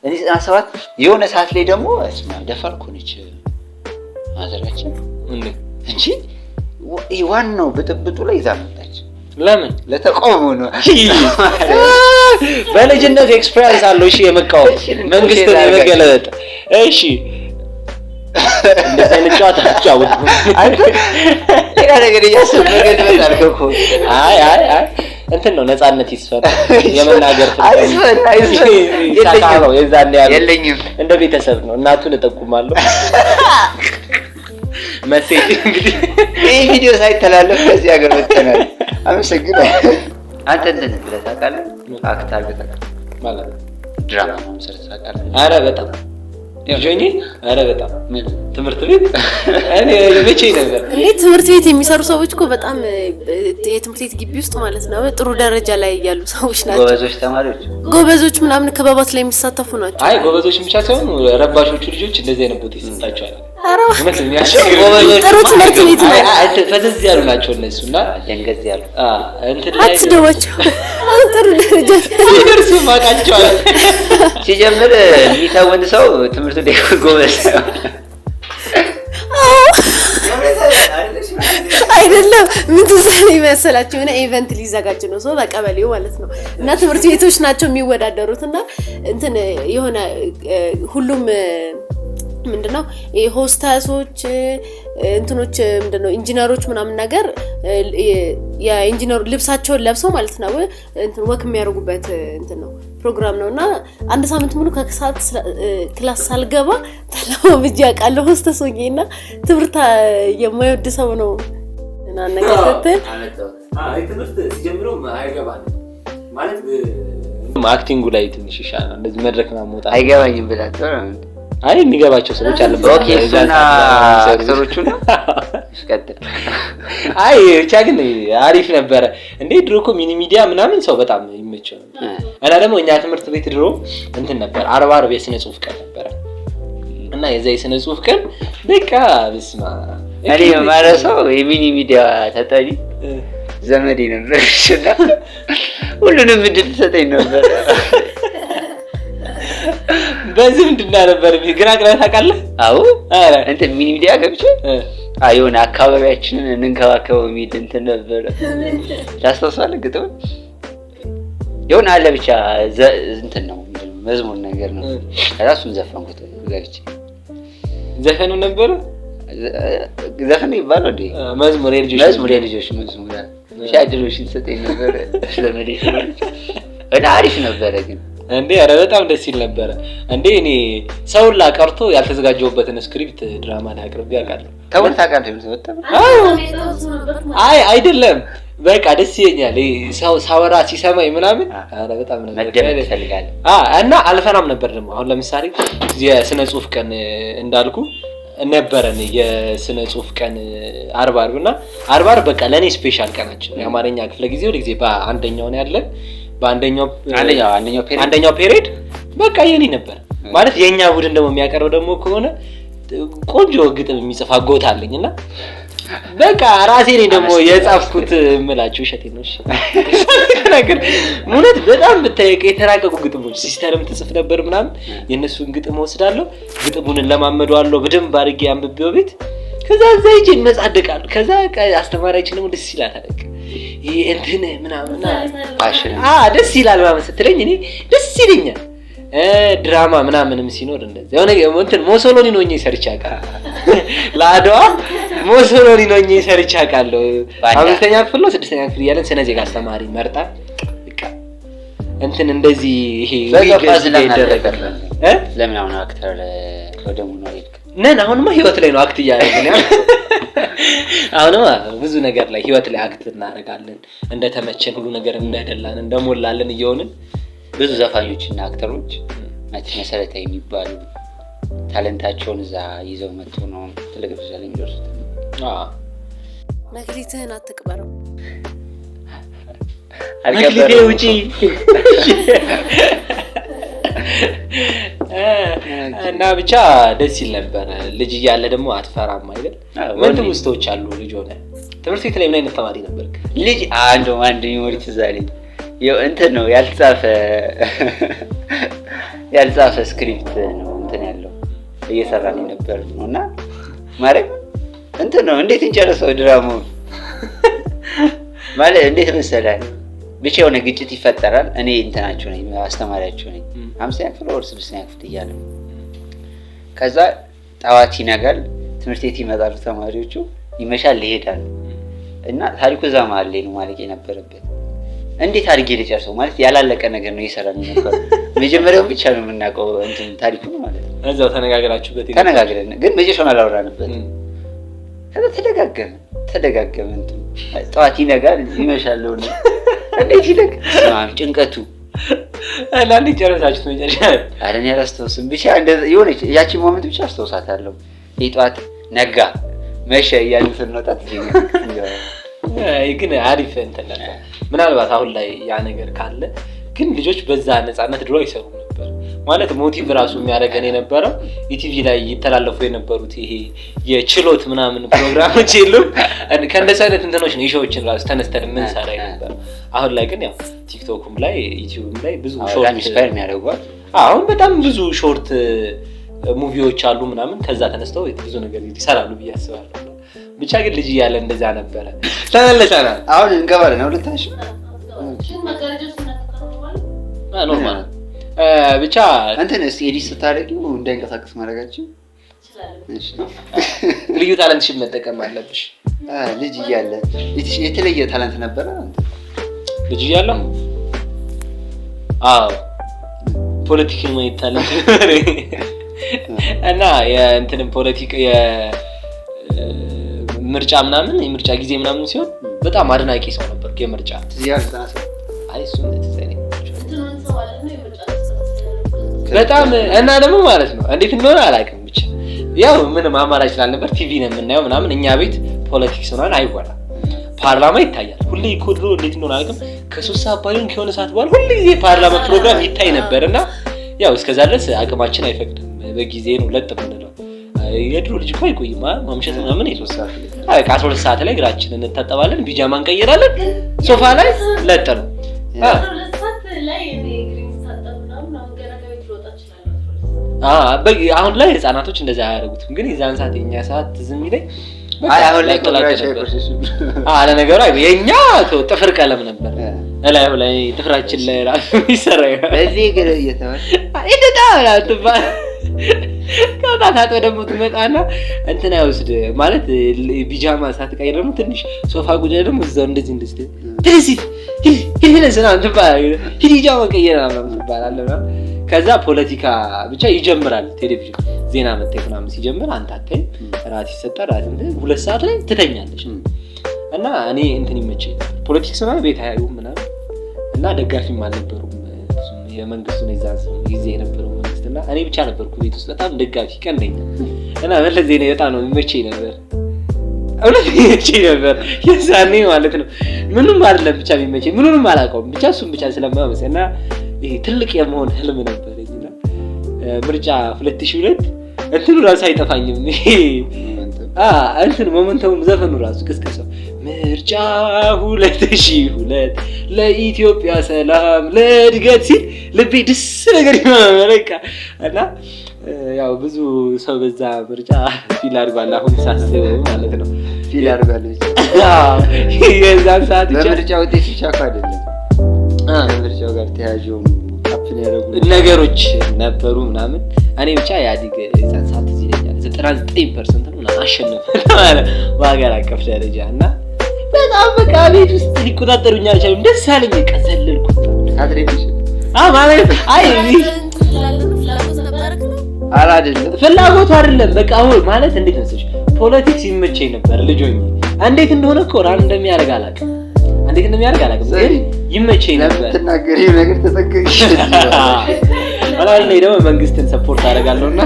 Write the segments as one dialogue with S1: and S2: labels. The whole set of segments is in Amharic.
S1: እኔ 97 የሆነ ሰዓት ላይ ደግሞ ደፋርኩ ነች ማዘራችን እንጂ ዋናው በጥብጡ ላይ ይዛ መጣች።
S2: ለምን
S1: ለተቃውሞ ነው።
S2: በልጅነት ኤክስፒሪየንስ አለው። እሺ የመቃወም መንግስትን የመገለጥ እሺ እንደዚህ አይነት ጨዋታ ተጫወቱ።
S1: ሌላ ነገር እያሰበገድ በታልከው
S2: አይ እንትን ነው ነፃነት ይስፈራ የመናገር
S1: የለኝም
S2: የዛኔ ያለው
S1: የለኝም
S2: እንደ ቤተሰብ ነው። እናቱን እጠቁማለሁ መሴጅ እንግዲህ
S1: ይሄ ቪዲዮ ሳይተላለፍ ከዚህ ሀገር ወጥተናል። አመሰግናለሁ። አንተ እንደዚህ ብለህ ታውቃለህ? አክት አድርገህ ታውቃለህ
S2: ማለት
S1: ድራማ ነው ሰርተህ ታውቃለህ?
S2: ኧረ በጣም ጆኒ ኧረ በጣም ትምህርት ቤት እኔ መቼ ነበር
S3: እኔ ትምህርት ቤት የሚሰሩ ሰዎች እኮ በጣም የትምህርት ቤት ግቢ ውስጥ ማለት ነው ጥሩ ደረጃ ላይ ያሉ ሰዎች ናቸው።
S1: ጎበዞች ተማሪዎች
S3: ጎበዞች ምናምን ክበባት ላይ የሚሳተፉ ናቸው።
S2: አይ ጎበዞች ብቻ ሳይሆን ረባሾቹ ልጆች እንደዚህ አይነት ቦታ ይሰጣቸዋል።
S3: ጎበዞች
S2: ጥሩ
S3: ትምህርት ቤት ነው።
S2: ፈዘዝ ያሉ ናቸው እነሱና
S1: ደንገዝ ያሉ
S2: እንትን ላይ
S3: አትደዋቸው ጥሩ ደረጃ
S2: ሲደርሱ ማቃቸዋል።
S1: ሲጀምር የሚታወን ሰው ትምህርት ቤት ጎበዝ
S3: አይደለም። ምን ትሰሪ መሰላችሁ? የሆነ ኢቨንት ሊዘጋጅ ነው ሰው በቀበሌው ማለት ነው እና ትምህርት ቤቶች ናቸው የሚወዳደሩት እና እንትን የሆነ ሁሉም ምንድነው ሆስታሶች እንትኖች ምንድነው ኢንጂነሮች ምናምን ነገር የኢንጂነር ልብሳቸውን ለብሰው ማለት ነው እንትን ወክ የሚያደርጉበት እንትን ነው ፕሮግራም ነውና አንድ ሳምንት ሙሉ ከሰዓት ክላስ ሳልገባ ተለማምጄ አውቃለሁ። ሆስታስ ሆኜና ትምህርት የማይወድ ሰው ነው እና ነገርኩት።
S2: አይ ትምህርት ሲጀምረው አይገባም ማለት አክቲንጉ ላይ ትንሽ ይሻላል። እንደዚህ መድረክ ማሞጣ
S1: አይገባኝም ብላችሁ
S2: አይ የሚገባቸው ሰዎች አለ።
S1: ኦኬ እሱና አክተሮቹ ነው እስከተል
S2: አይ ብቻ ግን አሪፍ ነበር እንዴ ድሮ እኮ ሚኒ ሚዲያ ምናምን ሰው በጣም ይመቸው እና ደግሞ እኛ ትምህርት ቤት ድሮ እንትን ነበር 40 የስነ ጽሁፍ ቀን ነበር እና የዛ የስነ ጽሁፍ ቀን በቃ በስማ
S1: እኔ ማረሰው የሚኒ ሚዲያ ተጠሪ ዘመዴ ነበር እና ሁሉንም እንድትሰጠኝ ነበር።
S2: በዚህ ምንድነው ነበር ግራ ታውቃለህ?
S1: አዎ እንትን ሚኒ ሚዲያ ገብቼ አይሆን አካባቢያችንን እንንከባከበው ሚድ እንትን ነበር ታስተውሳለህ? ግጥም ይሁን አለ ብቻ እንትን ነው መዝሙር ነገር ነው። ራሱን ዘፈንኩት ገብቼ
S2: ዘፈኑ ነበር
S1: ዘፈኑ ይባላል እንዴ
S2: መዝሙር
S1: የልጆች መዝሙር ሻድሮሽን ሰጠኝ ነበር ስለመደሽ እና አሪፍ ነበር ግን
S2: እንዴ ኧረ በጣም ደስ ይል ነበር እንዴ እኔ ሰውላ ቀርቶ ያልተዘጋጀውበትን ስክሪፕት ድራማ ላይ አቅርቤ አውቃለሁ።
S1: ተወልታ ቃል ተወጣ
S2: አይ አይደለም በቃ ደስ ይለኛል ሰው ሳወራ ሲሰማኝ ምናምን ኧረ በጣም
S1: መደመጥ ይፈልጋል
S2: እና አልፈናም ነበር ደግሞ አሁን ለምሳሌ የስነ ጽሁፍ ቀን እንዳልኩ ነበረን የስነ ጽሁፍ ቀን አርባርብና አርባር በቃ ለኔ ስፔሻል ቀናችን የአማርኛ ክፍለ ጊዜ ወደ ጊዜ በአንደኛው ነው ያለን በአንደኛው ፔሪድ በቃ የኔ ነበር ማለት የኛ ቡድን ደግሞ የሚያቀርበው ደግሞ ከሆነ ቆንጆ ግጥም የሚጽፍ አጎት አለኝና በቃ ራሴ ነኝ ደግሞ የጻፍኩት ምላችሁ እሸቴ ነው። እሺ ነገር ሙነት በጣም በተየቀ የተራቀቁ ግጥሞች ሲስተርም ትጽፍ ነበር ምናምን የነሱን ግጥም ወስዳለሁ ግጥሙን ለማመደዋለሁ በደንብ አድርጌ አንብቤው ቤት ከዛ ዘይጅ መጻደቃለሁ ከዛ አስተማሪያችን ደግሞ ደስ ይላል አለቀ እንትን ምናምን
S1: ፋሽን
S2: ደስ ይላል ማለት ስትለኝ እኔ ደስ ይለኛል። ድራማ ምናምንም ሲኖር እንደዚህ የሆነ እንትን ሞሶሎኒ ነው እኛ ሰርቻ አውቃለሁ ለአድዋ ሞሶሎኒ ነው እኛ ሰርቻ አውቃለሁ። አምስተኛ ክፍል ነው ስድስተኛ ክፍል ያለን ስነ ዜጋ አስተማሪ መርጣ በቃ እንትን እንደዚህ ይሄ
S1: ዊግዝ ላይ ይደረጋል ለምን አሁን አክተር ወደ ሙሉ
S2: ነን አሁንማ ህይወት ላይ ነው አክት እያደረግን ያለው አሁንማ ብዙ ነገር ላይ ህይወት ላይ አክት እናደርጋለን እንደተመቸን ሁሉ ነገር እንደደላን እንደሞላለን እየሆንን
S1: ብዙ ዘፋኞችና አክተሮች መሰረታዊ የሚባሉ ታለንታቸውን እዛ ይዘው መጥቶ ነው ትልቅ ደረጃ ላይ የሚደርሱት።
S3: መክሊትህን አትቅበረው
S2: መክሊቴ ውጪ እና ብቻ ደስ ይል ነበር። ልጅ እያለ ደግሞ አትፈራም አይደል? ምን ትውስቶች አሉ ልጅ ሆነ ትምህርት ቤት ላይ ምን አይነት ተማሪ ነበርክ?
S1: ልጅ አንድ ሚሞሪ ትዛለኝ እንትን ነው ያልተጻፈ ያልጻፈ ስክሪፕት ነው እንትን ያለው እየሰራን ነበር ነውና ማረግ እንትን ነው እንዴት እንጨርሰው ድራማው ማለት እንዴት መሰለህ ብቻ የሆነ ግጭት ይፈጠራል እኔ እንትናችሁ ነኝ አስተማሪያችሁ ነኝ 50 ክፍል ወር 60 ክፍል እያለሁ ከዛ ጣዋት ይነጋል ትምህርት ቤት ይመጣሉ ተማሪዎቹ ይመሻል ይሄዳሉ እና ታሪኩ ዛማል ላይ ነው ማለት የነበረበት እንዴት አድርጌ ልጨርሰው ማለት ያላለቀ ነገር ነው እየሰራን ነበር መጀመሪያው ብቻ ነው የምናውቀው እንትን ታሪኩ ማለት ነው
S2: እዛው
S1: ተነጋግረን ግን መጨረሻውን አላወራንበት ከዛ ተደጋገመ እንትን ጣዋት ይነጋል ይመሻል ነው እንዴት ይደግ ጭንቀቱ
S2: አላንዴ ጨረሳችሁት መጨረሻ
S1: አረን ያላስተውስም ብቻ እንደዚህ የሆነች ያቺ ሞመንት ብቻ አስተውሳታለሁ የጧት ነጋ መሸ እያልን ስንወጣት
S2: ግን አሪፍ እንትን ነበር ምናልባት አሁን ላይ ያ ነገር ካለ ግን ልጆች በዛ ነፃነት ድሮ አይሰሩ ነበር ማለት ሞቲቭ ራሱ የሚያደርገን የነበረው ኢቲቪ ላይ ይተላለፉ የነበሩት ይሄ የችሎት ምናምን ፕሮግራሞች የሉም ከእንደዚህ አይነት እንትኖች ነው ኢሾዎችን ራሱ ተነስተን የምንሰራ ነበር አሁን ላይ ግን ያው ቲክቶክም ላይ ዩቲዩብም ላይ ብዙ ሾርት
S1: ኢንስፓየር የሚያደርጓል
S2: አሁን በጣም ብዙ ሾርት ሙቪዎች አሉ ምናምን ከዛ ተነስተው ብዙ ነገር ይሰራሉ ብዬ አስባለሁ ብቻ ግን ልጅ እያለ እንደዛ ነበረ ተመለሰና
S1: አሁን እንገባለን ነው ልታሽ
S2: ኖርማል ብቻ
S1: እንትን እስቲ ኤዲት ስታደርጊው እንዳይንቀሳቀስ ማድረጋችሁ እሺ
S2: ልዩ ታለንትሽን መጠቀም አለብሽ
S1: ልጅ እያለ የተለየ ታለንት ነበረ
S2: ልጅ እያለ ፖለቲካል ማይት ታለንት እና የእንትንም ፖለቲካ ምርጫ ምናምን የምርጫ ጊዜ ምናምን ሲሆን በጣም አድናቂ ሰው ነበር የምርጫ እሱ በጣም እና ደግሞ ማለት ነው እንዴት እንደሆነ አላውቅም ብቻ ያው ምንም አማራጭ ስላልነበር ቲቪ ነው የምናየው ምናምን እኛ ቤት ፖለቲክስ ምናምን አይወራም ፓርላማ ይታያል ሁሌ ኮድሮ እንዴት እንደሆነ አላውቅም ከ3 ሰዓት ባይሆን ከሆነ ሰዓት በኋላ ሁሌ ጊዜ ፓርላማ ፕሮግራም ይታይ ነበርና ያው እስከዛ ድረስ አቅማችን አይፈቅድም በጊዜ ነው ለጥ ምንለው የድሮ ልጅ ቆይ ማምሸት ምናምን ይተወሳል አይ ከ12 ሰዓት ላይ እግራችንን እንታጠባለን ቢጃማ እንቀይራለን ሶፋ ላይ ለጥ ነው አሁን ላይ ህፃናቶች እንደዛ ያደርጉትም ግን የዛን ሰዓት የኛ ሰዓት ዝም ይለኝ
S1: አሁን ላይ
S2: አለ ነገሩ የኛ ጥፍር ቀለም ነበር እላዩ ላይ ጥፍራችን ላይ ራሱ ይሰራል
S1: በዚህ ግን እየተባለ
S2: አይደታላ ተባለ ከታታቶ ደግሞ ትመጣና እንትና ይወስድ ማለት ቢጃማ ሳትቀይር ደግሞ ትንሽ ሶፋ ጉዳይ ደግሞ እዛው እንደዚህ ትሪሲት ይሄንስና ተባለ ቢጃማ ቀይራ ነው ተባላለና ከዛ ፖለቲካ ብቻ ይጀምራል ቴሌቪዥን ዜና መጥተህ ምናምን ሲጀምር አንተ አታይ ራስ ይሰጣል ራስ እንደ 2 ሰዓት ላይ ትተኛለሽ እና እኔ እንትን ይመቸኝ ፖለቲክስ ነው ቤት አይሩ ምናምን እና ደጋፊም አልነበሩም የመንግስቱን ይዛዝ ጊዜ የነበረው መንግስትና እኔ ብቻ ነበርኩ ቤት ውስጥ በጣም ደጋፊ ቀንደኛ እና መለስ ዜና በጣም ነው የሚመቸኝ ነበር አውለት ይመቸኝ ነበር የዛኔ ማለት ነው ምንም አይደለም ብቻ የሚመቸኝ ምንም አላውቀውም ብቻ እሱም ብቻ ስለማመሰና ይሄ ትልቅ የመሆን ህልም ነበርኝና ምርጫ 2002 እንትኑ ራሱ አይጠፋኝም ይሄ እንትን ሞመንታው ዘፈኑ ራሱ ቅስቀሳው ምርጫ 2002 ለኢትዮጵያ ሰላም ለእድገት ሲል ልቤ ደስ ነገር ይመረቃ እና ያው ብዙ ሰው በዛ ምርጫ ፊል አድርጓል አሁን ሳስበው ማለት ነው
S1: ፊል አድርጓል
S2: የዛን ሰዓት
S1: ምርጫ ውጤት ብቻ አይደለም ምርጫው ጋር ተያያዥው አፕን ያደረጉ
S2: ነገሮች ነበሩ ምናምን እኔ ብቻ ያዲግ የዛን ሰዓት እዚህ ይለኛል 99% ነው አሸነፈ ማለት በአገር አቀፍ ደረጃ እና በጣም በቃ ቤት ውስጥ ሊቆጣጠሩኝ አልቻሉም ደስ አለኝ ቀዘልልኩ
S1: አድሬሽ
S2: ማለት አይ ፍላጎቱ አይደለም በቃ አሁን ማለት እንዴት መሰለሽ ፖለቲክስ ይመቸኝ ነበር ልጆኝ እንዴት እንደሆነ እኮ ራን እንደሚያደርግ አላውቅም እንዴት እንደሚያደርግ አላውቅም ግን ይመቸኝ ነበር
S1: ተናገሪ ነገር ተጠቅቀሽ
S2: ወላሂ ላይ ደግሞ መንግስትን ሰፖርት አደርጋለሁና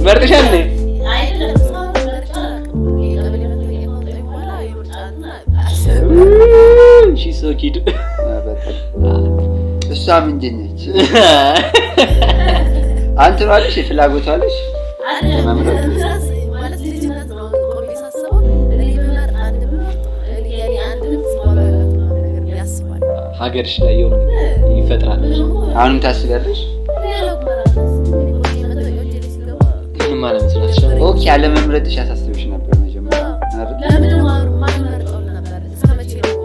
S2: መርጠሻል ነኝ she's so cute
S1: እሷ ምንድን ነች አንተ ማለት ፍላጎት አለሽ
S3: ማለት ልጅነት ነው ቆሚሳሰበው እኔ በመር አንድ እኔ አንድ ልጅ ነገር ያስባል
S2: ሀገርሽ ላይ የሆነ ይፈጥራል።
S1: አሁንም ታስቢያለሽ?
S2: ምን ማለት መስላሽ?
S1: ኦኬ አለመምረጥሽ ያሳስብሽ ነበር መጀመሪያ አይደል?
S3: ለምን ማን መርጠው ነበር? እስከመቼ ነው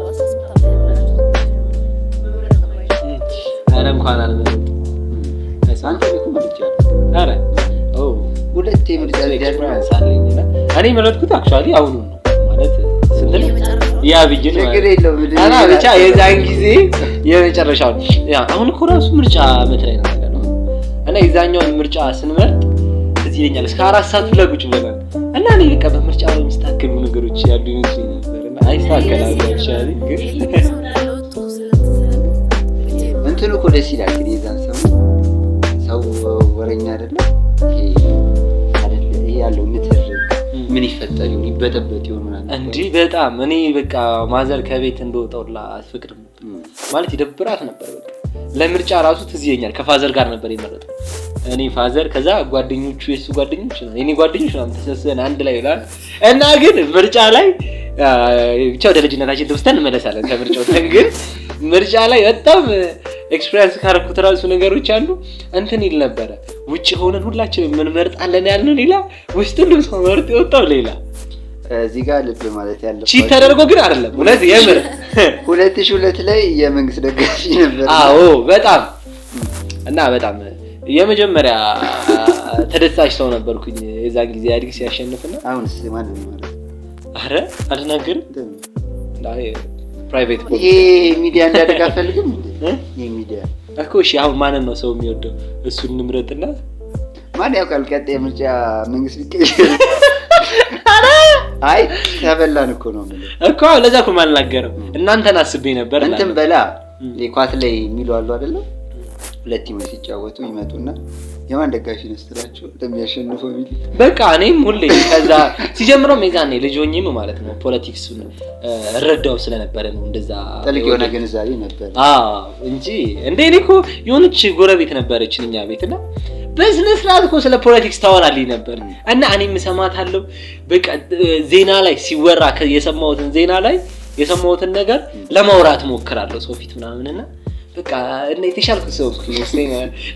S2: አረ እንኳን አልመረጥም።
S1: አንተ ልኩ ምርጫ
S2: አረ
S1: ሁለቴ ምርጫ
S2: ኤክስፒሪየንስ አለኝና እኔ መረጥኩት አክቹአሊ አሁን ነው ማለት ስንት ነው ያ ቢጅን
S1: ችግር የለውም
S2: አና ብቻ የዛን ጊዜ የመጨረሻው ያ አሁን እኮ ራሱ ምርጫ መትረይ ነው ያለው እና የዛኛውን ምርጫ ስንመርጥ እዚህ ይለኛል እስከ 4 ሰዓት ለጉጭ ብለናል እና እኔ በቃ በምርጫ ላይ የሚስተካከሉ ነገሮች ያሉ ይመስለኝ ነበርና አይስተካከላሉ አክቹአሊ ግን
S1: እንትኑ እኮ ደስ ይላል ግን የዛን ሰው ወረኛ አይደለም ይሄ ያለው ምትር ምን ይፈጠር ይሁን ይበጠበጥ ይሁን ማለት
S2: እንዴ በጣም እኔ በቃ ማዘር ከቤት እንደወጣውላ አትፈቅድም ማለት ይደብራት ነበር በቃ ለምርጫ ራሱ ትዝ ይለኛል ከፋዘር ጋር ነበር የመረጠው እኔ ፋዘር ከዛ ጓደኞቹ የሱ ጓደኞች ነው የኔ ጓደኞች ነው ተሰብስበን አንድ ላይ ይላል እና ግን ምርጫ ላይ ብቻ ወደ ልጅነታችን ተወስተን እንመለሳለን ከምርጫው ግን ምርጫ ላይ በጣም ኤክስፒሪየንስ ካረኩት ራሱ ነገሮች አሉ እንትን ይል ነበር ውጪ ሆነን ሁላችንም ምን መርጣለን ያልነው ሌላ ውስጥ ሁሉ ሰው መርጥ ይወጣው ሌላ
S1: እዚህ ጋር ልብ ማለት ያለው
S2: ቺ ተደርጎ ግን አይደለም እውነት የምር
S1: 2002 ላይ የመንግስት ደጋፊ ነበር
S2: አዎ በጣም እና በጣም የመጀመሪያ ተደሳች ሰው ነበርኩኝ የዛን ጊዜ አዲግ ሲያሸንፍና
S1: አሁንስ ማን ነው ማለት
S2: አረ አልናገርም ላይ ፕራይቬት
S1: ይሄ ሚዲያ እንዳደጋ ፈልግም ይሄ ሚዲያ
S2: እኮ እሺ አሁን ማን ነው ሰው የሚወደው እሱን እንምረጥና
S1: ማን ያውቃል ቀጣይ ምርጫ መንግስት ቢቀየር አይ ተበላን እኮ ነው
S2: እኮ ለዛ እኮ ማልናገረው እናንተን አስቤ ነበር
S1: እንትን በላ ሌኳት ላይ የሚሉ አሉ አይደል ሁለት ቲሞች ሲጫወቱ ይመጡና የማን ደጋፊ ነው ስትላቸው እንደሚያሸንፈው ቢል
S2: በቃ እኔም ሁሌ ከዛ ሲጀምረው ሜዛኔ ልጅ ሆኜም ማለት ነው ፖለቲክሱን ረዳው ስለነበረ ነው እንደዛ
S1: ጥልቅ የሆነ ግንዛቤ ነበር
S2: እንጂ እንደ እኔ እኮ የሆነች ጎረቤት ነበረች እኛ ቤትና በስነ ስርዓት እኮ ስለ ፖለቲክስ ታወራልኝ ነበር እና እኔም ሰማታለሁ በቃ ዜና ላይ ሲወራ የሰማሁትን ዜና ላይ የሰማሁትን ነገር ለማውራት ሞክራለሁ ሶፊት ምናምንና በቃ እኔ ተሻልኩ ሰው እስኪ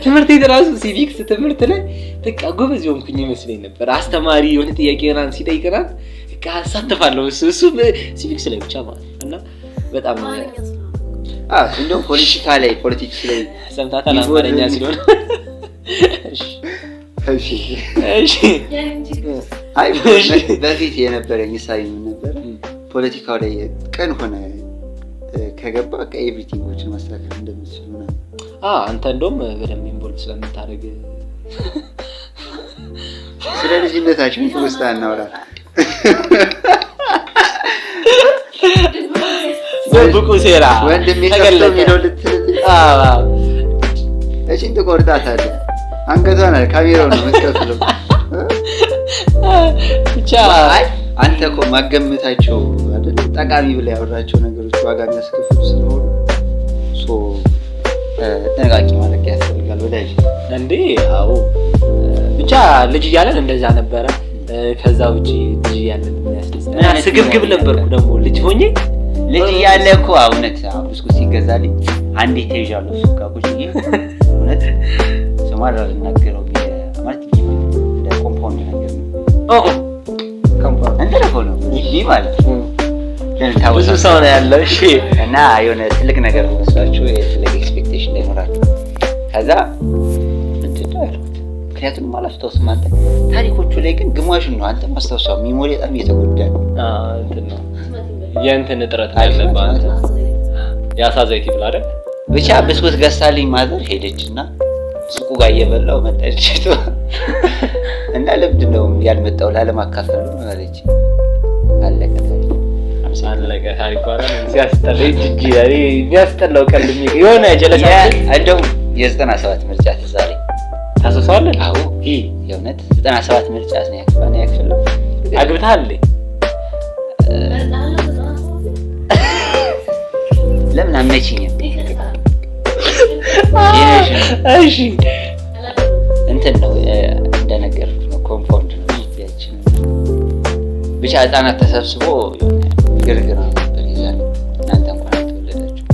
S2: ትምህርት የራሱ ሲቪክስ ትምህርት ላይ በቃ ጎበዝ ሆንኩኝ ይመስለኝ ነበር አስተማሪ የሆነ ጥያቄና ሲጠይቀና በቃ አሳተፋለሁ እሱ ሲቪክስ ላይ ብቻ ማለት እና በጣም
S1: እንደው ፖለቲክስ ላይ
S2: ሰምታታ ለማረኛ ሲሆን እሺ
S1: አይ በፊት የነበረኝ ሳይ ምን ነበር ፖለቲካው ላይ ቀን ሆነ ከገባ ኤቭሪቲንጎችን ማስተካከል እንደምትችል ነው
S2: አንተ እንደውም በደንብ ኢንቮልቭ ስለምታደርግ
S1: ስለ ልጅነታችን ውስጥ እናወራ
S2: በቡቁ ሴራ
S1: ወንድም የከፈለው ነው ልትል እሺ ትቆርጣታለህ አንገቷን ካሜራው ነው መስከፍለው ብቻ አንተ እኮ ማገምታቸው አይደል ጠቃሚ ብለህ ያወራቸው ነገሮች ዋጋ የሚያስከፍሉ ስለሆነ ጥንቃቄ ማድረግ ያስፈልጋል ወዳጅ
S2: እንዴ አዎ ብቻ ልጅ እያለን እንደዛ ነበረ ከዛ ውጪ ልጅ እያለን እና ስግብግብ ነበርኩ ደግሞ ልጅ ሆኜ
S1: ልጅ እያለ እኮ እውነት ብስኩት ሲገዛልኝ አንዴ ተይዣለሁ ሱቃ ቁጭ ይሄ እውነት ሰማራ ልናገረው ማለት እንደ ኮምፓውንድ ነገር ነው እንደረፈው ይሄ ማለት ብዙ ሰው ነው ያለው እሺ እና የሆነ ትልቅ ነገር መስላችሁ የትልቅ ኤክስፔክቴሽን እንዳይኖራችሁ ከዛ ምንድነው ያሉት ምክንያቱም ማላስታውስም አንተ ታሪኮቹ ላይ ግን ግማሹን ነው አንተ ማስታወሻው ሚሞሪ በጣም እየተጎዳ ነው
S2: እንትን ነው የእንትን እጥረት ያለበት አንተ ያሳዘይት ይብላ አይደል
S1: ብቻ ብስኩት ገዝታልኝ ማዘር ሄደችና ሱቁ ጋር እየበላው መጣች እና ለምንድን ነው ያልመጣው ላለማካፈል ነው አለች አለቀ
S2: ታሪክ ባላ ሲያስጠላው እጅ ያሪ የሚያስጠላው ቀልድ የሆነ ጀለሳ
S1: እንደው የ97 ምርጫ ተዛሬ
S2: ታሰሳለህ
S1: አዎ የእውነት 97 ምርጫ ነው ያክፋና
S2: አግብታል
S1: ለምን አመቺኝ
S2: እሺ
S1: እንትን ነው እንደነገርኩህ ነው ኮምፓውንድ ነው ያቺን ብቻ ህፃናት ተሰብስቦ ግርግር ነበር ይዛል እናንተ እንኳን ተወለዳችሁ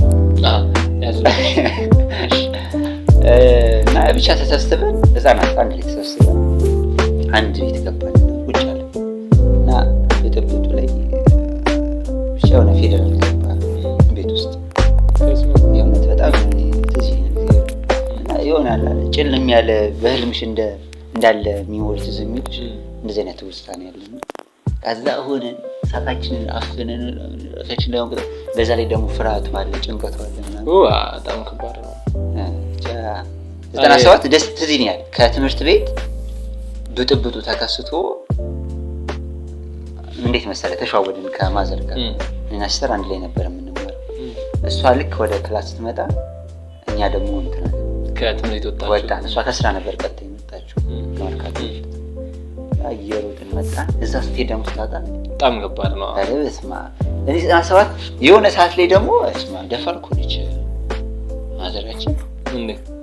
S1: እና ብቻ ተሰብስበን ህፃናት አንድ ላይ ተሰብስበን አንድ ቤት ገባን ቁጭ አለ እና በጥብጡ ላይ ብቻ የሆነ ፌደራል ገባ ቤት ውስጥ የእውነት በጣም ትዝ ይለኛል። እና ይሆናል ጭልም ያለ በህልምሽ እንዳለ ሚሞሪ ትዝ የሚልሽ እንደዚህ አይነት ውስጥ ነው ያለው። ከዛ ሆነን ሳቃችንን አፍነን ራሳችን ደግሞ በዛ ላይ ደግሞ ፍርሃቱ አለ ጭንቀቱ አለ ምናምን
S2: በጣም ከባድ ነው።
S1: 97 ደስ ትዝ ይለኛል። ከትምህርት ቤት ብጥብጡ ተከስቶ እንዴት መሰለ ተሻወድን ከማዘር ጋር እና ሲስተር አንድ ላይ ነበር የምንማረው። እሷ ልክ ወደ ክላስ ስትመጣ እኛ ደግሞ እንትና
S2: ከትምህርት
S1: ወጣን። እሷ ከስራ ነበር ቀጥታ የመጣችው ከመርካቶ አየሩትን መጣን። እዛ ስትሄድ ደግሞ ስላጣ
S2: በጣም ከባድ ነው።
S1: አረ በስመ አብ እኔ 97 የሆነ ሰዓት ላይ ደግሞ በስመ አብ ደፋር እኮ ነች ማዘራችን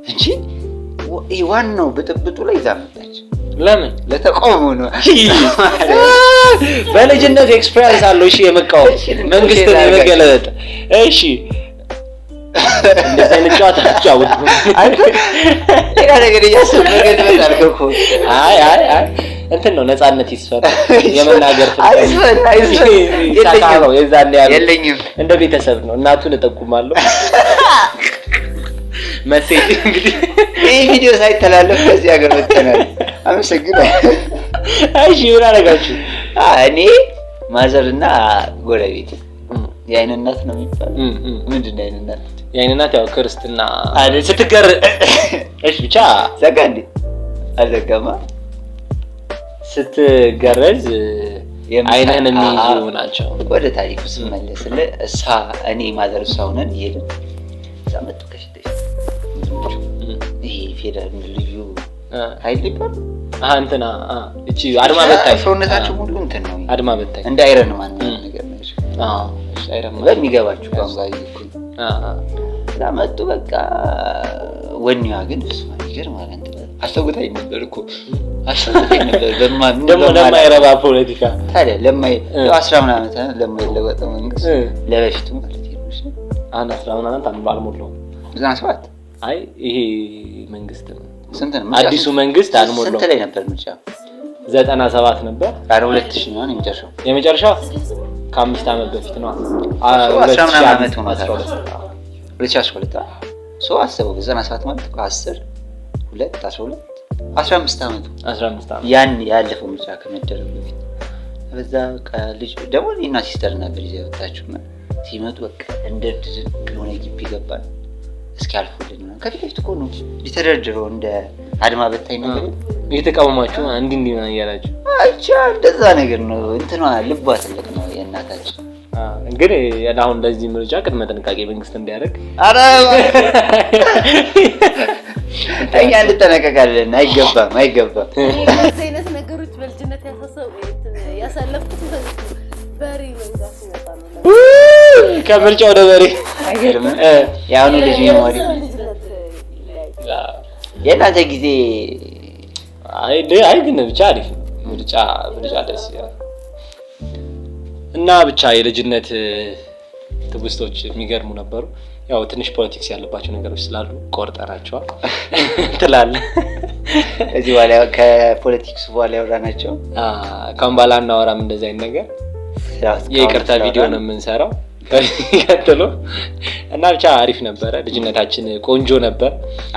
S1: እንጂ ዋናው ብጥብጡ ላይ ይዛ መጣች።
S2: ለምን
S1: ለተቃውሞ ነው።
S2: በልጅነት ኤክስፒሪየንስ አለው። እሺ የመቃወም መንግስትን የመገለበጥ እሺ እንደዚህ አይነት ጨዋታ ተጫወቱ።
S1: አንተ ሌላ ነገር እያሰብክ ነገር አልከው።
S2: አይ እንትን ነው ነፃነት ይስፈራ የመናገር ይሳካው የዛኔ ያለው
S1: የለኝም
S2: እንደ ቤተሰብ ነው። እናቱን እጠቁማለሁ። መሴጅ እንግዲህ
S1: ይሄ ቪዲዮ ሳይተላለፍ ከዚህ ሀገር ወጥተናል። አመሰግናለሁ።
S2: እሺ ምን አደረጋችሁ?
S1: እኔ ማዘርና ጎረቤት የአይን እናት ነው የሚባለው። ምንድን ነው የአይን እናት?
S2: የአይን እናት ያው ክርስትና ስትገር እሺ ብቻ
S1: ዘጋ እንዴ አልዘጋማ።
S2: ስትገረዝ አይንህን የሚይዙ ናቸው።
S1: ወደ ታሪኩ ስመለስልህ እኔ ማዘር እሷ ሆነን ይሄድን እዛ መጡ ከሽተሽ ይሄ ፌደራል ልዩ ኃይል ይባላል።
S2: እንትና እቺ አድማ በታይ
S1: ሰውነታቸው ሁሉ እንትን ነው
S2: አድማ በታይ
S1: እንደ አይረን ማን ነገር ነው።
S2: እሺ አይረን
S1: በሚገባችሁ ቋንቋ ይኩን መጡ በቃ ወኔዋ ግን እሷ ይገርማል። አስተውታኝ ነበር እኮ አስተውታኝ ነበር
S2: ደግሞ ለማይረባ ፖለቲካ
S1: ታዲያ 10 ዓመት ለማይለወጥ መንግስት ለበፊቱ ማለት ነው። እሺ
S2: 10 ዓመት አልሞላው
S1: 97
S2: አይ ይሄ መንግስት ነው
S1: ስንት ነው
S2: አዲሱ መንግስት አልሞላው።
S1: ስንት ላይ ነበር ምርጫ?
S2: 97 ነበር።
S1: 2000 ነው
S2: የመጨረሻው ከ5 ዓመት በፊት ነው።
S1: 10 ዓመት ሆኗል። 2012 ሶ አሰበው 97 ማለት 10 2 12 15 ዓመት ያን ያለፈው ምርጫ ከመደረጉ በፊት በዛ ልጅ ደግሞ እና ሲስተር ነበር ይዘውታችሁና ሲመጡ በቃ እንደ የሆነ ግቢ ገባን። እስኪ አልፎልን ነው ከፊት እኮ ነው ሊተደረደረው እንደ አድማ በታይ ነገር
S2: እየተቃወማችሁ እንዲህ ነው ያላችሁ።
S1: አቻ እንደዛ ነገር ነው እንትኗ ልቧ ትልቅ ነው የእናታችን።
S2: እንግዲህ አሁን ለዚህ ምርጫ ቅድመ ጥንቃቄ መንግስት እንዲያደርግ
S1: አረ እኛ እንጠነቀቃለን። አይገባም
S3: እንደዚህ አይነት ነገሮች በልጅነት ያሳለፍኩት በሬ መንጋት ይመጣሉ።
S2: ከምርጫ ወደ በሬ
S1: አይገርምም? ያው ነው ልጅ ሜሞሪ የእናንተ ጊዜ
S2: አይ ግን ብቻ አሪፍ ነው። ምርጫ ደስ ይላል እና ብቻ የልጅነት ትውስቶች የሚገርሙ ነበሩ። ያው ትንሽ ፖለቲክስ ያለባቸው ነገሮች ስላሉ ቆርጠናቸዋል ትላለህ።
S1: እዚህ በኋላ ከፖለቲክስ በኋላ ያወራናቸው
S2: ካሁን በኋላ እናወራም እንደዚህ አይነት ነገር። የይቅርታ ቪዲዮ ነው የምንሰራው ቀጥሎ እና ብቻ አሪፍ ነበረ። ልጅነታችን ቆንጆ ነበር።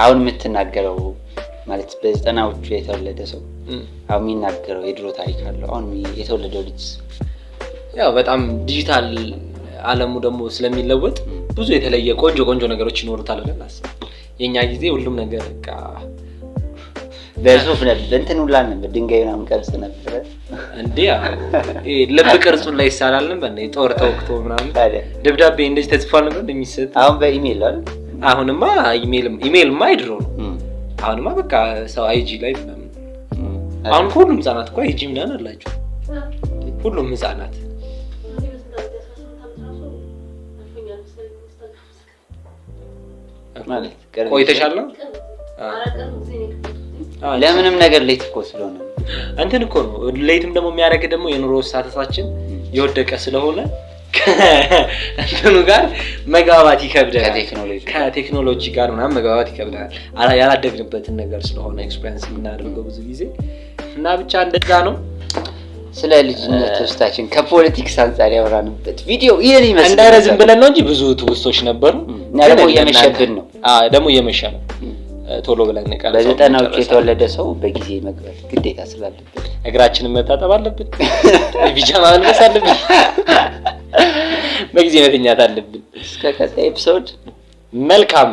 S1: አሁን የምትናገረው ማለት በ90ዎቹ የተወለደ ሰው አሁን የሚናገረው የድሮ ታሪክ አለው። አሁን የተወለደው ልጅ
S2: ያው በጣም ዲጂታል ዓለሙ ደግሞ ስለሚለወጥ ብዙ የተለየ ቆንጆ ነገሮች ይኖሩታል ብለን አስባለሁ። የኛ ጊዜ ሁሉም ነገር በቃ
S1: በጽሁፍ ነበር እንትን ሁላ ነበር ድንጋይ ምናምን ቀርጽ ነበር
S2: እንዴ ልብ ቅርጹን ላይ ይሳላል ነበር እንዴ ጦር ተወክቶ ምናምን ደብዳቤ እንደዚህ ተጽፏል ነበር እንደሚሰጥ።
S1: አሁን በኢሜል አይደል?
S2: አሁንማ ኢሜልማ አይድሮ ነው። አሁንማ በቃ ሰው አይጂ ላይ ምናምን አሁን ሁሉም ህጻናት እኮ አይጂ ምናምን አላቸው። ሁሉም ህጻናት
S1: ማለት
S2: ቆይተሻል ነው
S1: ለምንም ነገር ሌት እኮ ስለሆነ
S2: እንትን እኮ ነው። ሌትም ደግሞ የሚያደርግ ደግሞ የኑሮ ስታተሳችን የወደቀ ስለሆነ እንትኑ ጋር መግባባት ይከብዳል።
S1: ከቴክኖሎጂ
S2: ጋር ምናምን መግባባት ይከብዳል። ያላደግንበትን ነገር ስለሆነ ኤክስፒሪየንስ የምናደርገው ብዙ ጊዜ እና ብቻ እንደዛ ነው።
S1: ስለ ልጅነት ውስጣችን ከፖለቲክስ አንፃር ያወራንበት ቪዲዮ ይሄን ይመስላል።
S2: እንዳይረዝም ብለን ነው እንጂ ብዙ ትውስቶች ነበሩ።
S1: ደግሞ እየመሸብን ነው።
S2: ደግሞ እየመሸ ነው። ቶሎ ብለን እንቀር።
S1: በዘጠናዎቹ የተወለደ ሰው በጊዜ መግባት ግዴታ ስላለበት
S2: እግራችንን መታጠብ አለብን። ቢጃማ መልበስ አለብን። በጊዜ መተኛት አለብን።
S1: እስከ ቀጣይ ኤፒሶድ
S2: መልካም